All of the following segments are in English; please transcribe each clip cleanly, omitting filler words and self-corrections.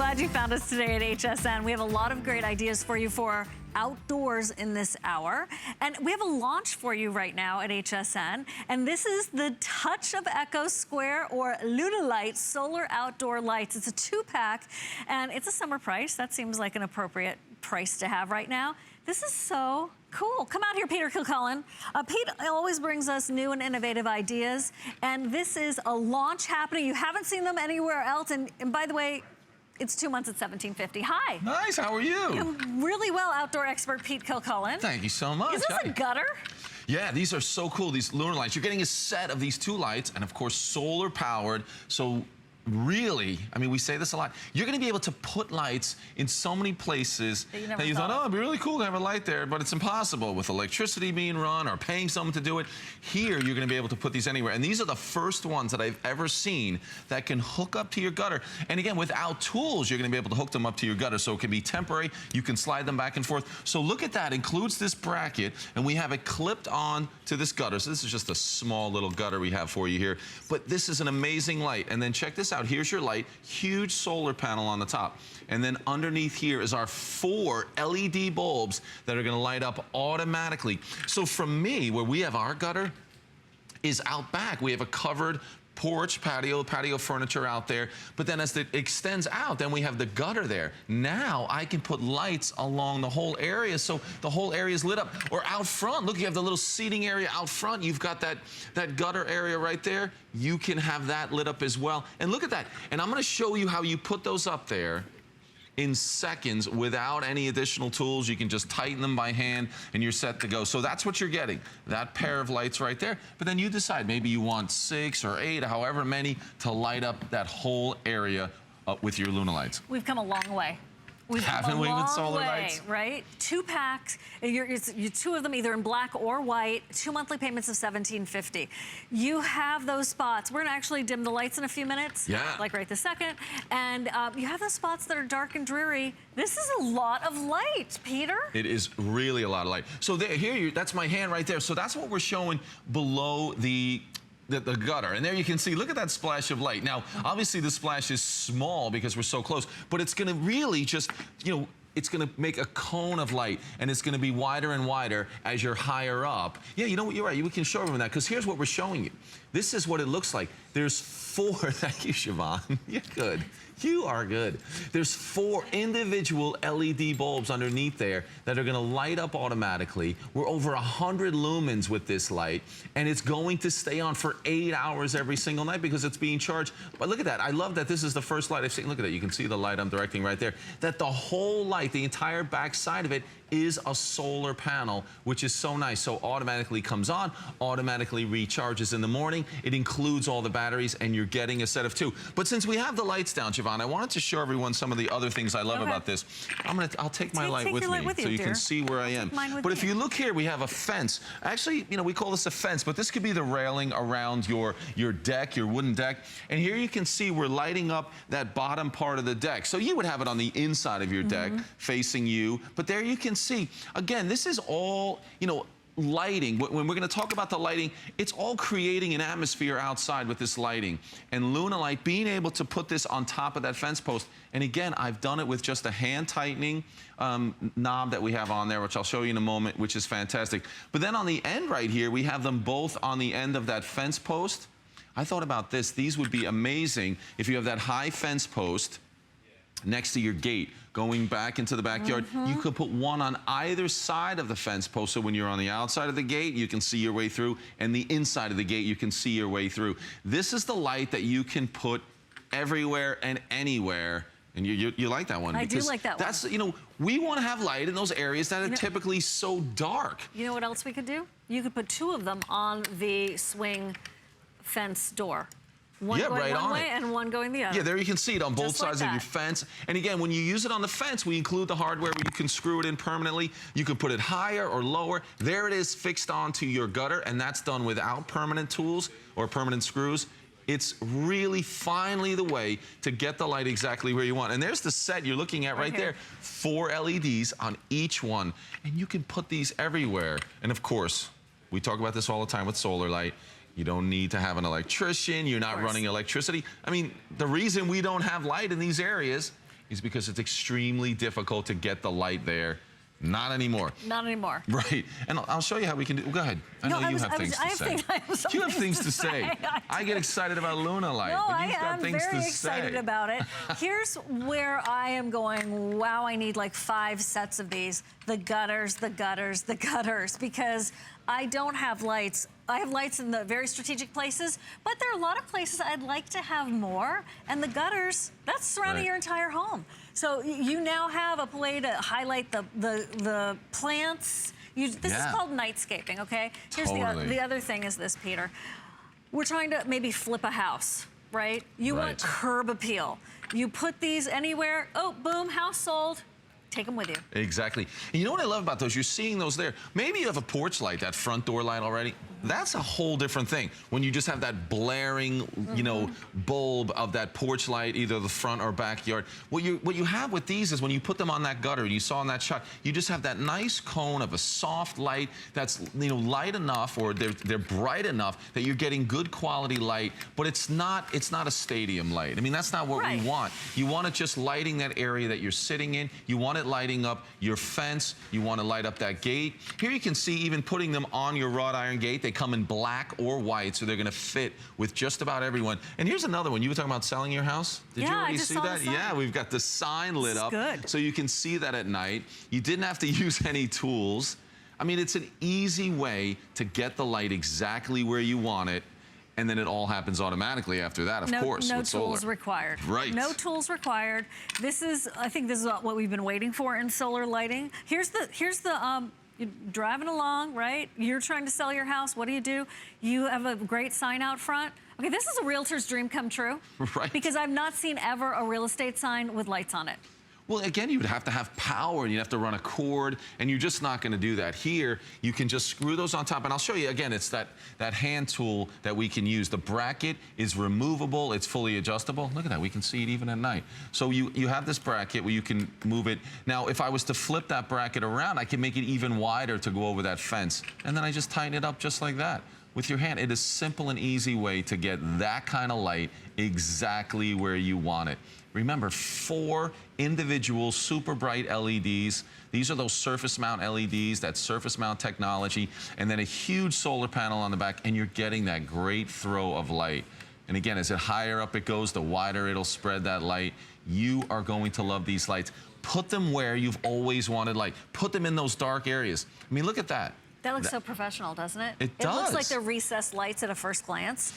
glad you found us today at HSN. We have a lot of great ideas for you for outdoors in this hour. And we have a launch for you right now at HSN. And this is the Touch of Echo Square or Lunalite Solar Outdoor Lights. It's a 2-pack and it's a summer price. That seems like an appropriate price to have right now. This is so cool. Come out here, Peter Kilcullen. Pete always brings us new and innovative ideas. And this is a launch happening. You haven't seen them anywhere else. And by the way, it's 2 months at $17.50. Hi. Nice, how are you? I'm really well, outdoor expert Pete Kilcullen. Thank you so much. Is this a gutter? Yeah, these are so cool, these Lunalites. You're getting a set of these 2 lights, and of course, solar powered. So really, I mean, we say this a lot, you're gonna be able to put lights in so many places that you thought, oh, it'd be really cool to have a light there, but it's impossible with electricity being run or paying someone to do it. Here, you're gonna be able to put these anywhere. And these are the first ones that I've ever seen that can hook up to your gutter. And again, without tools, you're gonna be able to hook them up to your gutter. So it can be temporary, you can slide them back and forth. So look at that, includes this bracket, and we have it clipped on to this gutter. So this is just a small little gutter we have for you here. But this is an amazing light. And then check this out. Here's your light, huge solar panel on the top. And then underneath here is our 4 LED bulbs that are gonna light up automatically. So from me, where we have our gutter, is out back. We have a covered porch, patio furniture out there. But then as it extends out, then we have the gutter there. Now I can put lights along the whole area so the whole area is lit up. Or out front, look, you have the little seating area out front. You've got that gutter area right there. You can have that lit up as well. And look at that. And I'm gonna show you how you put those up there in seconds without any additional tools. You can just tighten them by hand and you're set to go. So that's what you're getting, that pair of lights right there. But then you decide, maybe you want 6 or 8, however many, to light up that whole area with your Lunalites. We've come a long way. Haven't we with solar lights? Right? 2 packs, you're 2 of them either in black or white, 2 monthly payments of $17.50. You have those spots. We're gonna actually dim the lights in a few minutes. Yeah. Like right this second. And you have those spots that are dark and dreary. This is a lot of light, Peter. It is really a lot of light. So there, here, that's my hand right there. So that's what we're showing below the gutter. And there you can see, look at that splash of light. Now, obviously the splash is small because we're so close, but it's gonna really just, you know, it's gonna make a cone of light and it's gonna be wider and wider as you're higher up. Yeah, you know what, you're right, we can show everyone that because here's what we're showing you. This is what it looks like. There's 4, thank you, Siobhan, you're good. You are good. There's 4 individual LED bulbs underneath there that are gonna light up automatically. We're over 100 lumens with this light, and it's going to stay on for 8 hours every single night because it's being charged. But look at that, I love that this is the first light I've seen. Look at that, you can see the light I'm directing right there. That the whole light, the entire back side of it, is a solar panel, which is so nice. So automatically comes on, automatically recharges in the morning. It includes all the batteries, and you're getting a set of 2. But since we have the lights down, Siobhan, I wanted to show everyone some of the other things I love about this. I'll take my light with me so you can see where I am. But if you look here, we have a fence. Actually, you know, we call this a fence, but this could be the railing around your deck, your wooden deck. And here you can see we're lighting up that bottom part of the deck. So you would have it on the inside of your deck facing you, but there you can see, again, this is all, you know, lighting. When we're going to talk about the lighting, it's all creating an atmosphere outside with this lighting. And Lunalite, being able to put this on top of that fence post, and again, I've done it with just a hand tightening knob that we have on there, which I'll show you in a moment, which is fantastic. But then on the end right here, we have them both on the end of that fence post. I thought about this. These would be amazing if you have that high fence post next to your gate going back into the backyard. You could put one on either side of the fence post, so when you're on the outside of the gate you can see your way through, and the inside of the gate you can see your way through. This is the light that you can put everywhere and anywhere. And you like that one? I do like that one. That's, you know, we want to have light in those areas that are typically so dark. You know what else we could do? You could put 2 of them on the swing fence door. One going one way and one going the other. Yeah, there you can see it on both sides of your fence. And again, when you use it on the fence, we include the hardware where you can screw it in permanently. You can put it higher or lower. There it is fixed onto your gutter, and that's done without permanent tools or permanent screws. It's really finally the way to get the light exactly where you want. And there's the set you're looking at right there. 4 LEDs on each one. And you can put these everywhere. And of course, we talk about this all the time with solar light. You don't need to have an electrician. You're not running electricity. I mean, the reason we don't have light in these areas is because it's extremely difficult to get the light there. Not anymore. Not anymore. Right. And I'll show you how we can do. Go ahead. I know you have things to say. You have things to say. I get excited about Lunalite. No, but you've got things to say. I'm very excited about it. Here's where I am going, wow, I need like 5 sets of these. The gutters, the gutters, the gutters, because I don't have lights. I have lights in the very strategic places, but there are a lot of places I'd like to have more, and the gutters, that's surrounding your entire home. So you now have a way to highlight the plants. This is called nightscaping, okay? Here's the other thing is this, Peter. We're trying to maybe flip a house, right? You want curb appeal. You put these anywhere, oh, boom, house sold. Take them with you. Exactly. And you know what I love about those? You're seeing those there. Maybe you have a porch light, that front door light already. That's a whole different thing. When you just have that blaring, you know, bulb of that porch light, either the front or backyard. What you have with these is when you put them on that gutter, you saw in that shot, you just have that nice cone of a soft light that's, you know, light enough, or they're bright enough that you're getting good quality light, but it's not a stadium light. I mean, that's not what we want. You want it just lighting that area that you're sitting in. You want it lighting up your fence. You want to light up that gate. Here you can see even putting them on your wrought iron gate. They come in black or white, so they're going to fit with just about everyone. And here's another one. You were talking about selling your house? Did you already see that? Yeah, we've got the sign lit up. Good. So you can see that at night. You didn't have to use any tools. I mean, it's an easy way to get the light exactly where you want it. And then it all happens automatically after that, of course. No tools required. Right. No tools required. This is, I think this is what we've been waiting for in solar lighting. Here's the you're driving along, right? You're trying to sell your house. What do? You have a great sign out front. Okay, this is a realtor's dream come true. Right. Because I've not seen ever a real estate sign with lights on it. Well, again, you would have to have power, and you'd have to run a cord, and you're just not going to do that. Here, you can just screw those on top, and I'll show you, again, it's that hand tool that we can use. The bracket is removable. It's fully adjustable. Look at that. We can see it even at night. So you have this bracket where you can move it. Now, if I was to flip that bracket around, I can make it even wider to go over that fence, and then I just tighten it up just like that. With your hand, it is simple and easy way to get that kind of light exactly where you want it. Remember, 4 individual super bright LEDs. These are those surface mount LEDs, that surface mount technology, and then a huge solar panel on the back, and you're getting that great throw of light. And again, as the higher up it goes, the wider it'll spread that light. You are going to love these lights. Put them where you've always wanted light. Put them in those dark areas. I mean, look at that. That looks so professional, doesn't it? It does. It looks like they're recessed lights at a first glance.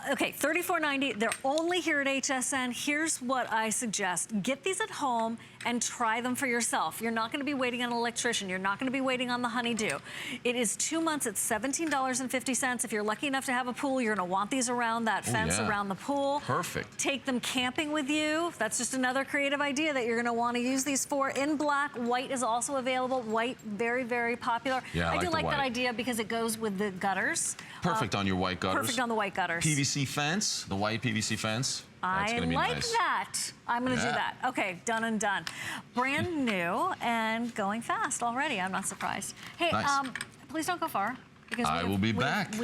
Okay, $34.90. They're only here at HSN. Here's what I suggest. Get these at home and try them for yourself. You're not going to be waiting on an electrician. You're not going to be waiting on the honeydew. It is 2 months at $17.50. If you're lucky enough to have a pool, you're going to want these around that fence, around the pool. Perfect. Take them camping with you. That's just another creative idea that you're going to want to use these for. In black, white is also available. White, very, very popular. Yeah, I do like that idea because it goes with the gutters. Perfect on your white gutters. Perfect on the white gutters. PVC fence, the white PVC fence. That's gonna be like nice. that. I'm going to do that. Okay, done and done. Brand new and going fast already. I'm not surprised. Hey, nice. Please don't go far. Because I will be back.